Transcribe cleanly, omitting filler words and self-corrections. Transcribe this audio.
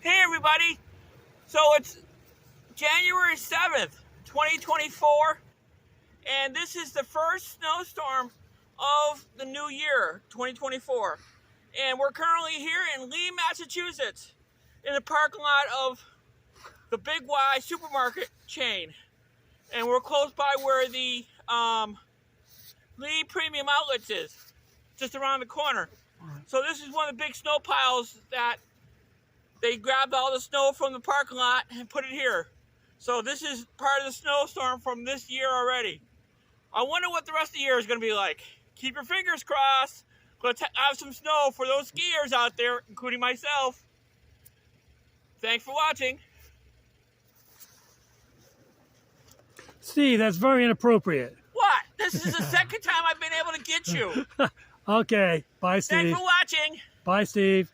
Hey everybody, so it's January 7th, 2024, and this is the first snowstorm of the new year, 2024. And we're currently here in Lee, Massachusetts, in the parking lot of the Big Y supermarket chain. And we're close by where the Lee Premium Outlets is, just around the corner. So this is one of the big snow piles that they grabbed all the snow from the parking lot and put it here. So this is part of the snowstorm from this year already. I wonder what the rest of the year is going to be like. Keep your fingers crossed. Going to have some snow for those skiers out there, including myself. Thanks for watching. Steve, that's very inappropriate. What? This is the second time I've been able to get you. Okay. Bye, Steve. Thanks for watching. Bye, Steve.